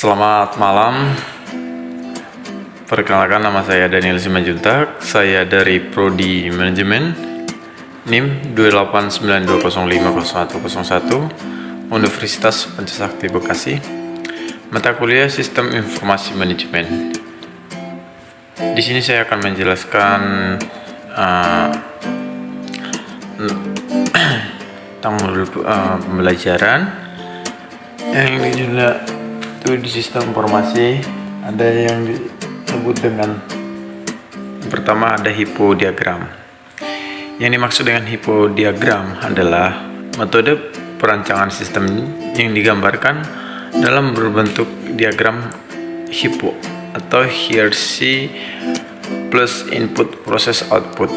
Selamat malam. Perkenalkan, nama saya Daniel Simanjuntak. Saya dari Prodi Manajemen NIM 28920500101 Universitas Pancasakti Bekasi. Mata kuliah Sistem Informasi Manajemen. Di sini saya akan menjelaskan tentang modul pembelajaran yang juga di sistem informasi. Ada yang disebut dengan yang pertama ada hipodiagram. Yang dimaksud dengan hipodiagram adalah metode perancangan sistem yang digambarkan dalam berbentuk diagram hipo atau hierarchy plus input proses output.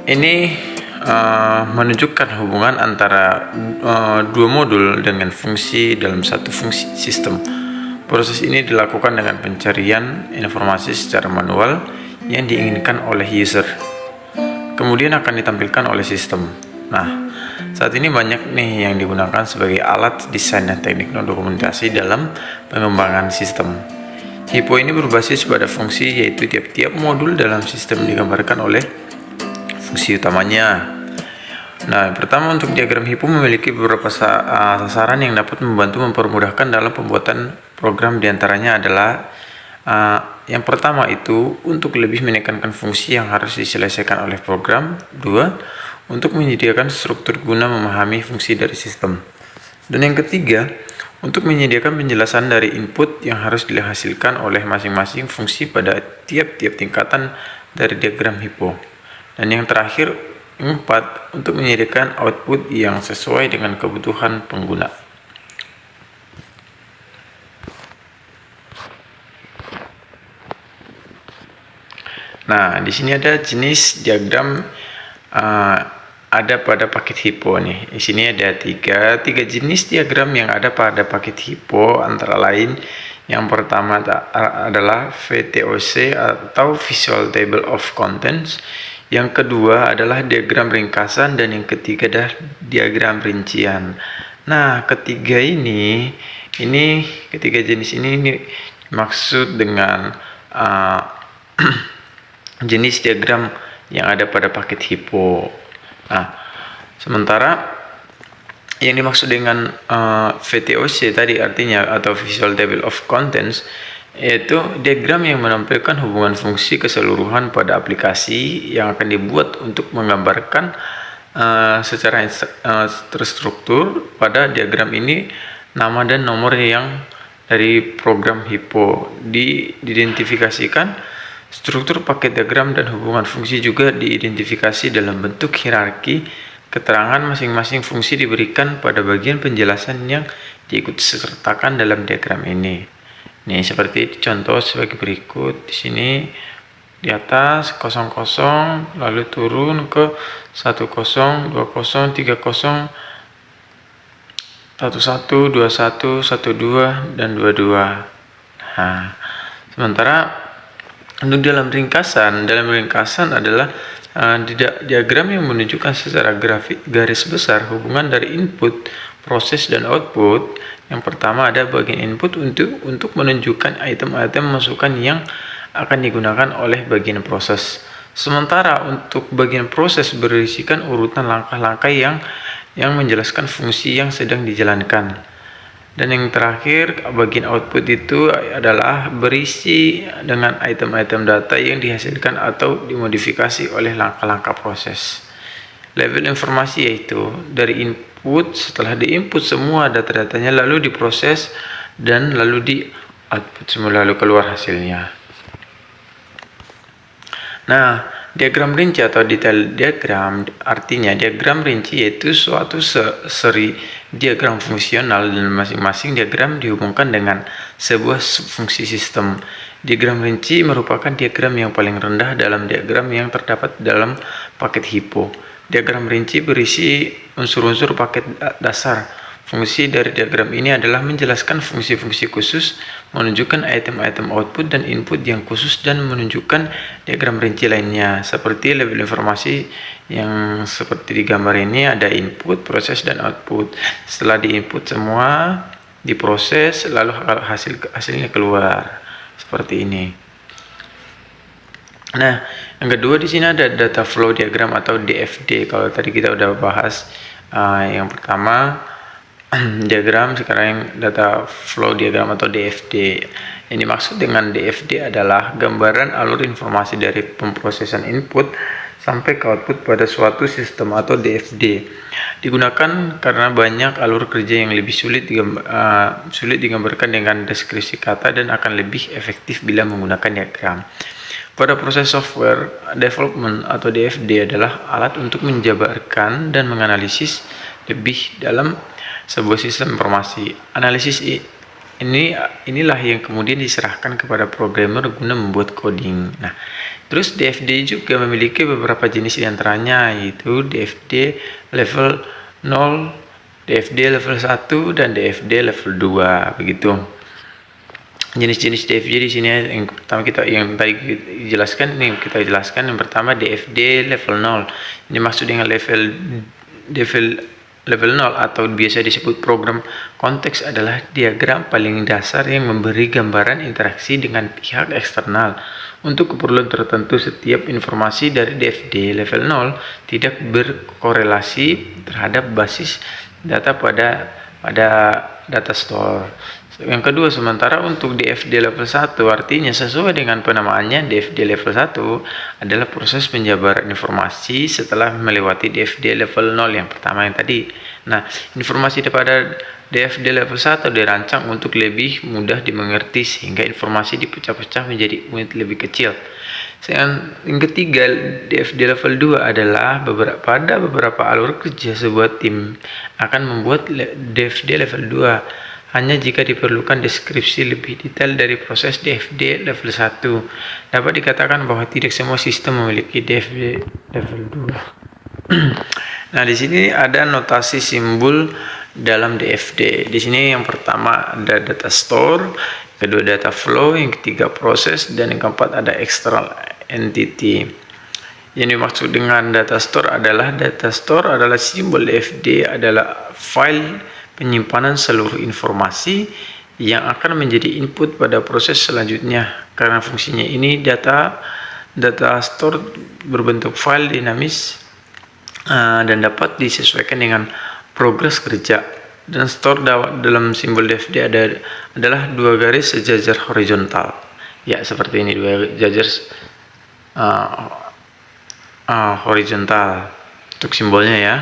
Ini menunjukkan hubungan antara dua modul dengan fungsi dalam satu fungsi sistem. Proses ini dilakukan dengan pencarian informasi secara manual yang diinginkan oleh user, kemudian akan ditampilkan oleh sistem. Nah, saat ini banyak nih yang digunakan sebagai alat desain dan teknik dokumentasi dalam pengembangan sistem. Hipo ini berbasis pada fungsi, yaitu tiap-tiap modul dalam sistem digambarkan oleh fungsi utamanya. Nah, pertama, untuk diagram hipo memiliki beberapa sasaran yang dapat membantu mempermudahkan dalam pembuatan program. Diantaranya adalah yang pertama itu untuk lebih menekankan fungsi yang harus diselesaikan oleh program. 2. Untuk menyediakan struktur guna memahami fungsi dari sistem. Dan yang ketiga, untuk menyediakan penjelasan dari input yang harus dihasilkan oleh masing-masing fungsi pada tiap-tiap tingkatan dari diagram hipo. Dan yang terakhir, 4. Untuk menyediakan output yang sesuai dengan kebutuhan pengguna. Nah, di sini ada jenis diagram ada pada paket hipo nih. Di sini ada tiga jenis diagram yang ada pada paket hipo, antara lain yang pertama adalah VTOC atau Visual Table of Contents. Yang kedua adalah diagram ringkasan, dan yang ketiga adalah diagram rincian. Nah, ketiga jenis ini maksud dengan jenis diagram yang ada pada paket hipo. Nah, sementara yang dimaksud dengan VTOC tadi artinya atau Visual Table of Contents, yaitu diagram yang menampilkan hubungan fungsi keseluruhan pada aplikasi yang akan dibuat untuk menggambarkan secara terstruktur. Pada diagram ini, nama dan nomor yang dari program hipo diidentifikasikan. Struktur paket diagram dan hubungan fungsi juga diidentifikasi dalam bentuk hierarki. Keterangan masing-masing fungsi diberikan pada bagian penjelasan yang diikutsertakan dalam diagram ini. Nih, seperti contoh sebagai berikut. Di sini di atas 00, lalu turun ke 10, 20, 30, 11, 21, 12 dan 22. Nah, sementara untuk dalam ringkasan adalah diagram yang menunjukkan secara grafik garis besar hubungan dari input, proses, dan output. Yang pertama ada bagian input untuk menunjukkan item-item masukan yang akan digunakan oleh bagian proses. Sementara untuk bagian proses berisikan urutan langkah-langkah yang menjelaskan fungsi yang sedang dijalankan. Dan yang terakhir, bagian output itu adalah berisi dengan item-item data yang dihasilkan atau dimodifikasi oleh langkah-langkah proses. Level informasi yaitu dari input, setelah diinput semua data-datanya lalu diproses dan lalu di output semua, lalu keluar hasilnya. Nah, diagram rinci atau detail diagram artinya diagram rinci yaitu suatu seri diagram fungsional dan masing-masing diagram dihubungkan dengan sebuah fungsi sistem. Diagram rinci merupakan diagram yang paling rendah dalam diagram yang terdapat dalam paket hipo. Diagram rinci berisi unsur-unsur paket dasar. Fungsi dari diagram ini adalah menjelaskan fungsi-fungsi khusus, menunjukkan item-item output dan input yang khusus, dan menunjukkan diagram rinci lainnya. Seperti level informasi yang seperti di gambar ini, ada input, proses, dan output. Setelah diinput semua, diproses, lalu hasilnya keluar seperti ini. Nah, yang kedua di sini ada data flow diagram atau DFD. Kalau tadi kita udah bahas yang pertama diagram, sekarang yang data flow diagram atau DFD. Yang dimaksud dengan DFD adalah gambaran alur informasi dari pemrosesan input sampai ke output pada suatu sistem atau DFD. Digunakan karena banyak alur kerja yang lebih sulit digambarkan dengan deskripsi kata dan akan lebih efektif bila menggunakan diagram. Pada proses software development atau DFD adalah alat untuk menjabarkan dan menganalisis lebih dalam sebuah sistem informasi. Analisis inilah yang kemudian diserahkan kepada programmer guna membuat coding. Nah, terus DFD juga memiliki beberapa jenis diantaranya, yaitu DFD level 0, DFD level 1, dan DFD level 2, begitu. Jenis-jenis DFD di sini yang pertama yang kita jelaskan yang pertama DFD level 0. Ini maksud dengan level 0 atau biasa disebut program konteks adalah diagram paling dasar yang memberi gambaran interaksi dengan pihak eksternal. Untuk keperluan tertentu, setiap informasi dari DFD level 0 tidak berkorelasi terhadap basis data pada data store. Yang kedua, sementara untuk DFD level 1 artinya sesuai dengan penamaannya, DFD level 1 adalah proses penjabaran informasi setelah melewati DFD level 0 yang pertama yang tadi. Nah, informasi pada DFD level 1 dirancang untuk lebih mudah dimengerti sehingga informasi dipecah-pecah menjadi unit lebih kecil. Yang ketiga, DFD level 2 adalah pada beberapa alur kerja sebuah tim akan membuat DFD level 2 hanya jika diperlukan deskripsi lebih detail dari proses DFD level 1. Dapat dikatakan bahwa tidak semua sistem memiliki DFD level 2. Nah, di sini ada notasi simbol dalam DFD. Di sini yang pertama ada data store, kedua data flow, yang ketiga proses, dan yang keempat ada external entity. Yang dimaksud dengan data store adalah simbol DFD adalah file penyimpanan seluruh informasi yang akan menjadi input pada proses selanjutnya. Karena fungsinya ini data store berbentuk file dinamis dan dapat disesuaikan dengan progres kerja. Dan store dalam simbol DFD adalah dua garis sejajar horizontal. Ya, seperti ini, dua garis horizontal untuk simbolnya ya.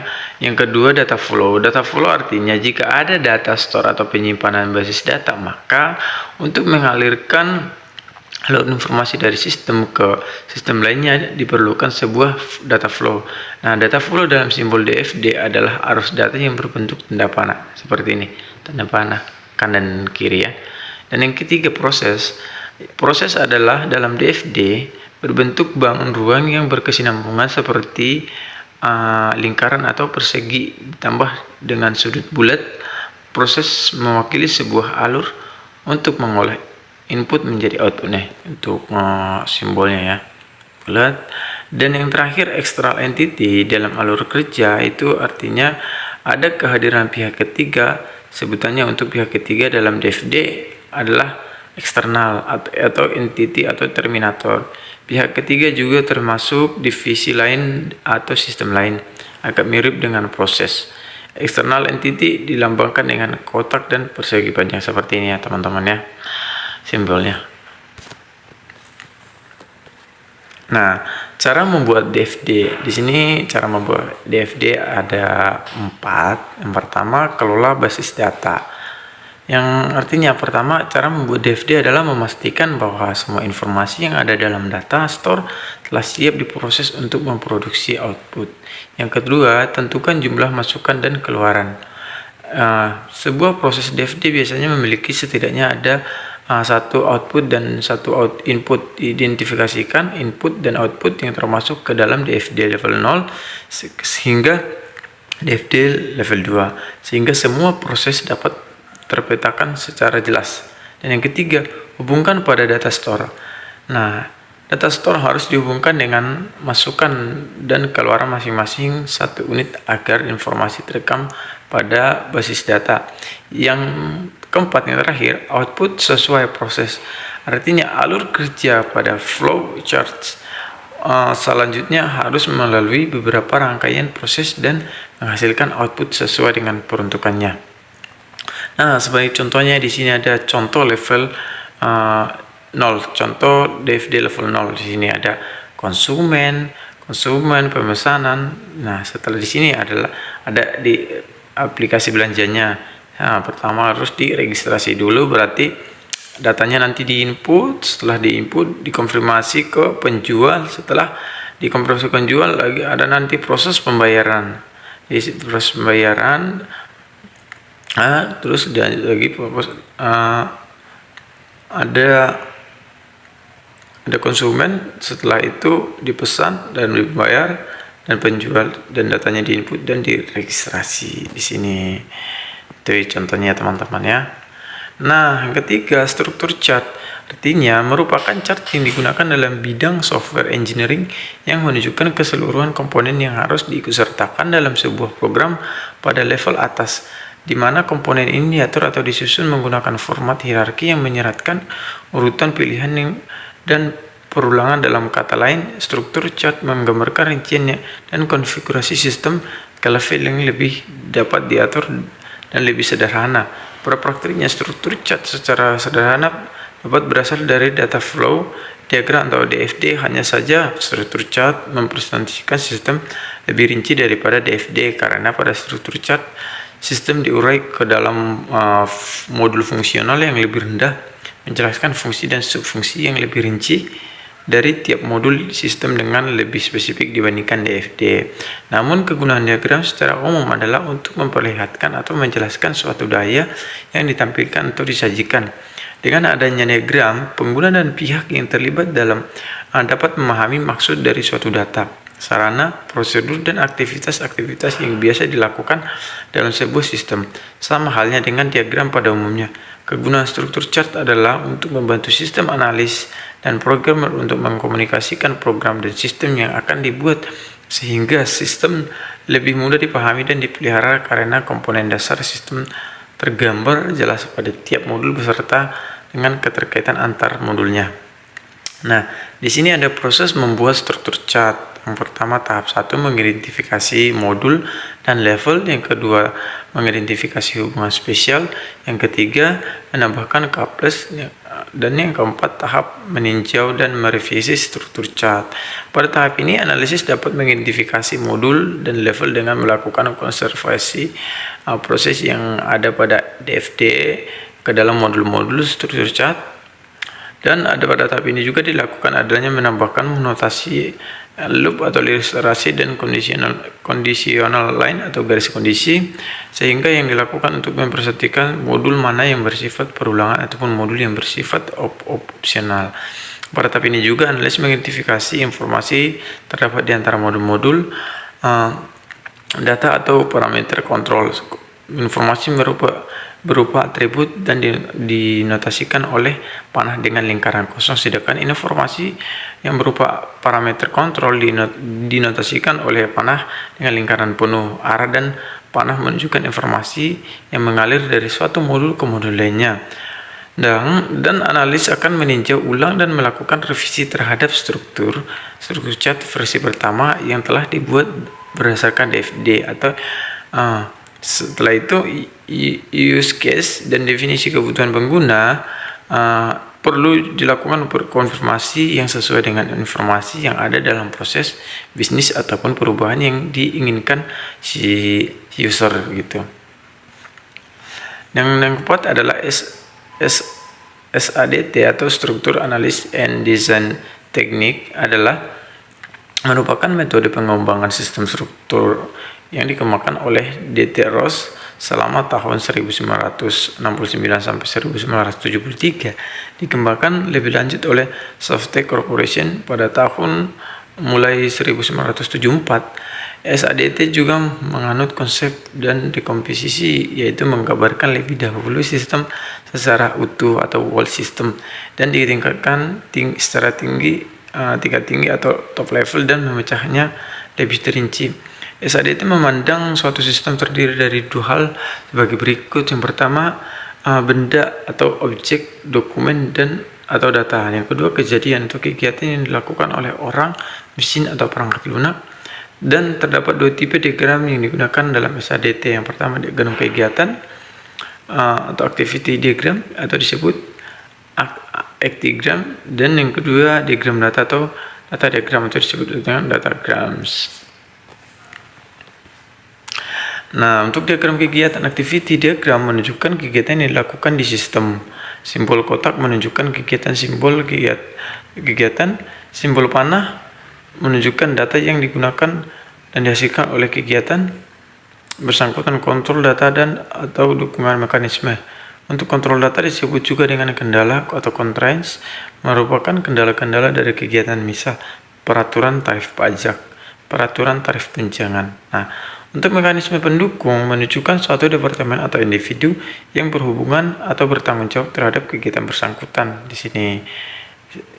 Yang kedua, data flow. Data flow artinya jika ada data store atau penyimpanan basis data, maka untuk mengalirkan alur informasi dari sistem ke sistem lainnya diperlukan sebuah data flow. Nah, data flow dalam simbol DFD adalah arus data yang berbentuk tanda panah seperti ini, tanda panah kanan kiri ya. Dan yang ketiga, proses. Proses adalah dalam DFD berbentuk bangun ruang yang berkesinambungan seperti lingkaran atau persegi ditambah dengan sudut bulat. Proses mewakili sebuah alur untuk mengolah input menjadi output untuk simbolnya ya, bulat. Dan yang terakhir, external entity dalam alur kerja itu artinya ada kehadiran pihak ketiga. Sebutannya untuk pihak ketiga dalam DFD adalah eksternal atau entity atau terminator. Pihak ketiga juga termasuk divisi lain atau sistem lain, agak mirip dengan proses. External entity dilambangkan dengan kotak dan persegi panjang seperti ini ya teman-teman ya, simbolnya. Nah, cara membuat DFD. Di sini cara membuat DFD ada 4. Yang pertama, kelola basis data. Yang artinya pertama, cara membuat DFD adalah memastikan bahwa semua informasi yang ada dalam data store telah siap diproses untuk memproduksi output. Yang kedua, tentukan jumlah masukan dan keluaran. Sebuah proses DFD biasanya memiliki setidaknya ada satu output dan satu input. Identifikasikan input dan output yang termasuk ke dalam DFD level 0 sehingga DFD level 2 sehingga semua proses dapat terpetakan secara jelas. Dan yang ketiga, hubungkan pada data store. Nah, data store harus dihubungkan dengan masukan dan keluaran masing-masing satu unit agar informasi terekam pada basis data. Yang keempat, yang terakhir, output sesuai proses. Artinya alur kerja pada flow charts selanjutnya harus melalui beberapa rangkaian proses dan menghasilkan output sesuai dengan peruntukannya. Nah, sebagai contohnya di sini ada contoh level 0, contoh DFD level 0. Di sini ada konsumen, pemesanan. Nah, setelah di sini ada di aplikasi belanjanya. Nah, pertama harus diregistrasi dulu, berarti datanya nanti diinput, setelah diinput dikonfirmasi ke penjual, setelah dikonfirmasi ke penjual lagi ada nanti proses pembayaran. Di proses pembayaran terus lagi ada konsumen, setelah itu dipesan dan dibayar, dan penjual, dan datanya diinput dan diregistrasi di sini. Itu contohnya teman-teman ya. Nah, yang ketiga, struktur chart. Artinya merupakan chart yang digunakan dalam bidang software engineering yang menunjukkan keseluruhan komponen yang harus diikutsertakan dalam sebuah program pada level atas, di mana komponen ini diatur atau disusun menggunakan format hierarki yang menyeratkan urutan pilihan dan perulangan. Dalam kata lain, struktur chart menggambarkan rinciannya dan konfigurasi sistem ke level yang lebih dapat diatur dan lebih sederhana. Pada praktiknya, struktur chart secara sederhana dapat berasal dari data flow diagram atau DFD. Hanya saja struktur chart mempresentasikan sistem lebih rinci daripada DFD, karena pada struktur chart sistem diurai ke dalam modul fungsional yang lebih rendah, menjelaskan fungsi dan subfungsi yang lebih rinci dari tiap modul sistem dengan lebih spesifik dibandingkan DFD. Namun kegunaan diagram secara umum adalah untuk memperlihatkan atau menjelaskan suatu daya yang ditampilkan atau disajikan. Dengan adanya diagram, pengguna dan pihak yang terlibat dalam dapat memahami maksud dari suatu data, sarana, prosedur, dan aktivitas-aktivitas yang biasa dilakukan dalam sebuah sistem. Sama halnya dengan diagram pada umumnya. Kegunaan struktur chart adalah untuk membantu sistem analis dan programmer untuk mengkomunikasikan program dan sistem yang akan dibuat, sehingga sistem lebih mudah dipahami dan dipelihara karena komponen dasar sistem tergambar jelas pada tiap modul beserta dengan keterkaitan antar modulnya. Nah, di sini ada proses membuat struktur chart. Yang pertama, tahap 1 mengidentifikasi modul dan level, yang kedua mengidentifikasi hubungan spesial, yang ketiga menambahkan couples, dan yang keempat tahap meninjau dan merevisi struktur chart. Pada tahap ini analisis dapat mengidentifikasi modul dan level dengan melakukan konservasi proses yang ada pada DFD ke dalam modul-modul struktur chart. Dan pada tahap ini juga dilakukan adanya menambahkan notasi loop atau ilustrasi dan conditional line atau garis kondisi, sehingga yang dilakukan untuk mempersetikan modul mana yang bersifat perulangan ataupun modul yang bersifat opsional. Pada tahap ini juga analis mengidentifikasi informasi terdapat di antara modul-modul data atau parameter kontrol. Informasi berupa atribut dan dinotasikan oleh panah dengan lingkaran kosong, sedangkan informasi yang berupa parameter kontrol dinotasikan oleh panah dengan lingkaran penuh. Arah dan panah menunjukkan informasi yang mengalir dari suatu modul ke modul lainnya. Dan analis akan meninjau ulang dan melakukan revisi terhadap struktur chart versi pertama yang telah dibuat berdasarkan DFD atau setelah itu use case dan definisi kebutuhan pengguna perlu dilakukan konfirmasi yang sesuai dengan informasi yang ada dalam proses bisnis ataupun perubahan yang diinginkan si user gitu. Yang keempat adalah SADT atau Structure Analysis and Design Technique, adalah merupakan metode pengembangan sistem struktur yang dikembangkan oleh D.T. Ross selama tahun 1969 sampai 1973, dikembangkan lebih lanjut oleh Softtek Corporation pada tahun mulai 1974. SADT juga menganut konsep dan dekomposisi, yaitu menggambarkan lebih dahulu sistem secara utuh atau whole system dan ditingkatkan secara tingkat tinggi atau top level dan memecahnya lebih terinci. SADT memandang suatu sistem terdiri dari dua hal sebagai berikut. Yang pertama, benda atau objek, dokumen, dan atau data. Yang kedua, kejadian atau kegiatan yang dilakukan oleh orang, mesin, atau perangkat lunak. Dan terdapat dua tipe diagram yang digunakan dalam SADT. Yang pertama, diagram kegiatan atau activity diagram atau disebut actigram, dan yang kedua diagram data atau data diagram atau disebut dengan datagrams. Nah, untuk diagram kegiatan activity diagram menunjukkan kegiatan yang dilakukan di sistem. Simbol kotak menunjukkan kegiatan kegiatan. Simbol panah menunjukkan data yang digunakan dan dihasilkan oleh kegiatan bersangkutan, kontrol data dan atau dukungan mekanisme. Untuk kontrol data disebut juga dengan kendala atau constraints, merupakan kendala-kendala dari kegiatan, misal peraturan tarif pajak, peraturan tarif tunjangan. Nah, untuk mekanisme pendukung menunjukkan suatu departemen atau individu yang berhubungan atau bertanggung jawab terhadap kegiatan bersangkutan. Di sini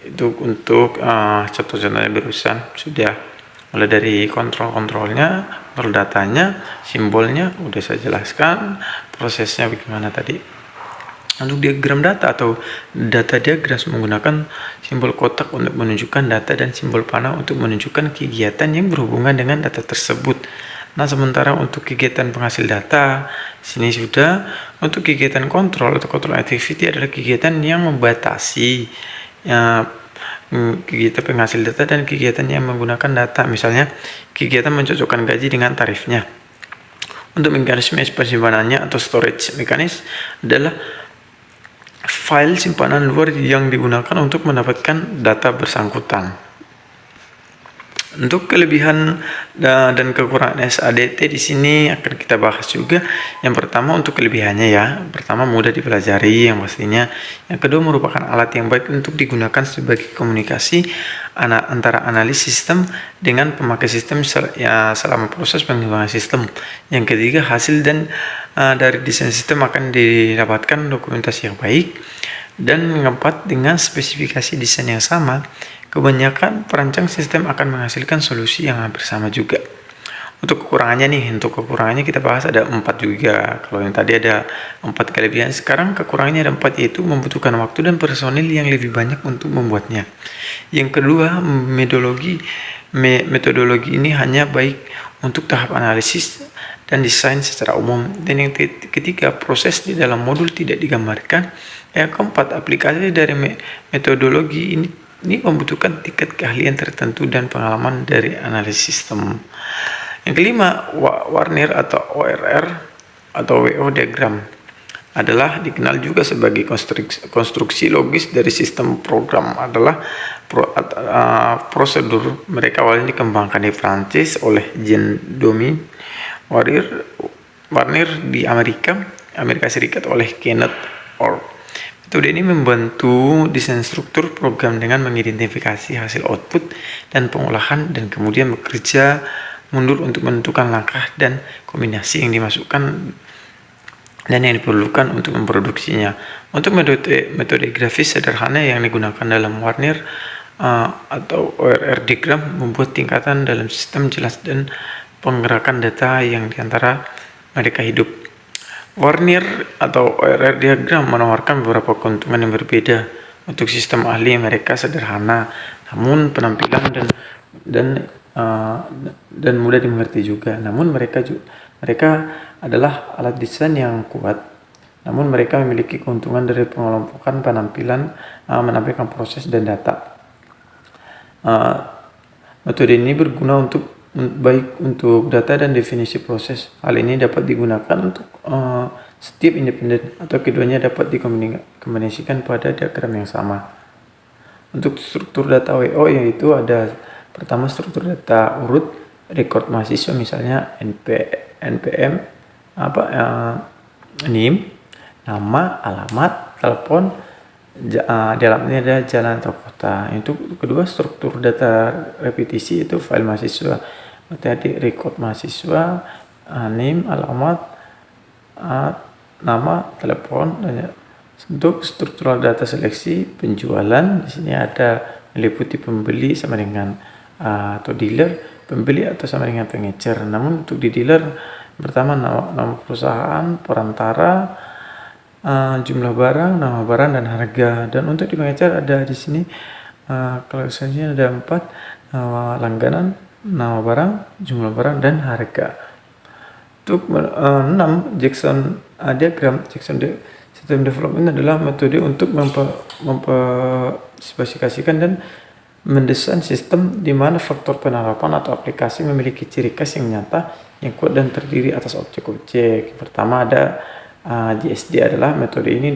itu untuk contoh-contohnya berurusan sudah mulai dari kontrol-kontrolnya, kontrol datanya, simbolnya udah saya jelaskan, prosesnya bagaimana tadi. Untuk diagram data atau data diagram menggunakan simbol kotak untuk menunjukkan data dan simbol panah untuk menunjukkan kegiatan yang berhubungan dengan data tersebut. Nah, sementara untuk kegiatan penghasil data, sini sudah untuk kegiatan kontrol atau control activity adalah kegiatan yang membatasi kegiatan penghasil data dan kegiatan yang menggunakan data, misalnya kegiatan mencocokkan gaji dengan tarifnya. Untuk mekanisme simpanannya atau storage mekanis adalah file simpanan luar yang digunakan untuk mendapatkan data bersangkutan. Untuk kelebihan dan kekurangan SADT di sini akan kita bahas juga. Yang pertama untuk kelebihannya ya. Pertama, mudah dipelajari yang pastinya. Yang kedua, merupakan alat yang baik untuk digunakan sebagai komunikasi antara analis sistem dengan pemakai sistem selama proses pengembangan sistem. Yang ketiga, hasil dari desain sistem akan didapatkan dokumentasi yang baik. Dan yang keempat, dengan spesifikasi desain yang sama, kebanyakan perancang sistem akan menghasilkan solusi yang hampir sama juga. Untuk kekurangannya kita bahas ada 4 juga. Kalau yang tadi ada 4 kelebihan, sekarang kekurangannya ada 4, yaitu membutuhkan waktu dan personil yang lebih banyak untuk membuatnya. Yang kedua, metodologi ini hanya baik untuk tahap analisis dan desain secara umum. Dan yang ketiga, proses di dalam modul tidak digambarkan. Yang keempat, aplikasi dari metodologi ini membutuhkan tingkat keahlian tertentu dan pengalaman dari analisis sistem. Yang kelima, Warnir atau ORR atau WO diagram adalah dikenal juga sebagai konstruksi logis dari sistem program, adalah prosedur. Mereka awalnya dikembangkan di Prancis oleh Jean Dominique Warnir di Amerika Serikat oleh Kenneth Orr. Metode ini membantu desain struktur program dengan mengidentifikasi hasil output dan pengolahan, dan kemudian bekerja mundur untuk menentukan langkah dan kombinasi yang dimasukkan dan yang diperlukan untuk memproduksinya. Untuk metode grafis sederhana yang digunakan dalam Warnir atau ORR diagram membuat tingkatan dalam sistem jelas dan penggerakan data yang diantara mereka hidup. Warnir atau ORR diagram menawarkan beberapa keuntungan yang berbeda. Untuk sistem ahli mereka sederhana, namun penampilan dan mudah dimengerti juga. Namun mereka adalah alat desain yang kuat. Namun mereka memiliki keuntungan dari pengelompokan penampilan, menampilkan proses dan data. Metode ini berguna baik untuk data dan definisi proses. Hal ini dapat digunakan untuk setiap independen atau keduanya dapat dikombinasikan pada diagram yang sama. Untuk struktur data WO yaitu ada pertama struktur data urut, record mahasiswa misalnya NPM, NIM, nama, alamat, telepon, dalamnya ada jalan atau kota. Itu kedua, struktur data repetisi itu file mahasiswa. Tadi record mahasiswa, NIM, alamat, nama, telepon. Untuk struktural data seleksi penjualan, di sini ada meliputi pembeli sama dengan atau dealer, pembeli atau sama dengan pengecer. Namun untuk di dealer pertama nama perusahaan, perantara, jumlah barang, nama barang, dan harga. Dan untuk di pengecer ada di sini kalau selanjutnya ada 4 langganan, nama barang, jumlah barang, dan harga. Untuk 6 Jackson diagram, System Development adalah metode untuk memspesifikasikan dan mendesain sistem di mana faktor penerapan atau aplikasi memiliki ciri khas yang nyata, yang kuat dan terdiri atas objek-objek. Pertama ada JSD adalah metode ini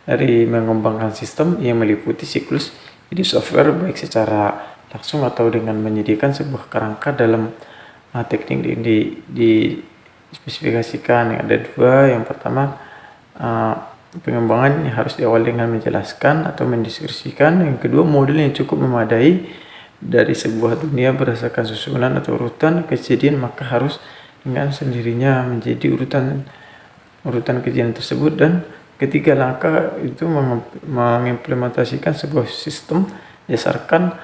dari mengembangkan sistem yang meliputi siklus jadi software baik secara langsung atau dengan menyediakan sebuah kerangka dalam teknik dispesifikasikan. Yang ada 2, yang pertama pengembangan yang harus diawali dengan menjelaskan atau mendeskripsikan. Yang kedua, model yang cukup memadai dari sebuah dunia berdasarkan susunan atau urutan kejadian, maka harus dengan sendirinya menjadi urutan kejadian tersebut. Dan ketiga, langkah itu mengimplementasikan sebuah sistem berdasarkan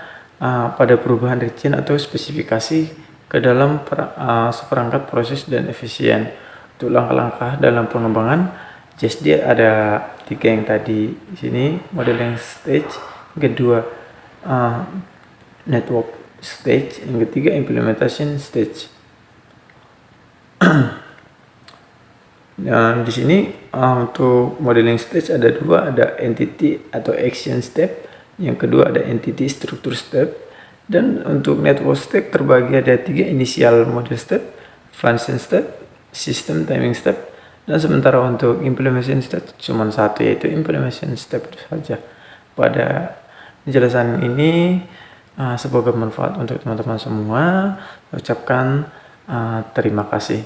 pada perubahan region atau spesifikasi ke dalam seperangkat proses dan efisien. Untuk langkah-langkah dalam pengembangan JSD ada 3 yang tadi di sini, modeling stage, yang kedua network stage, yang ketiga implementation stage. Dan di sini untuk modeling stage ada 2, ada entity atau action step, yang kedua ada entity structure step. Dan untuk network step terbagi ada 3, initial model step, function step, system timing step. Dan sementara untuk implementation step cuma 1, yaitu implementation step saja. Pada penjelasan ini semoga bermanfaat untuk teman-teman semua. Ucapkan terima kasih.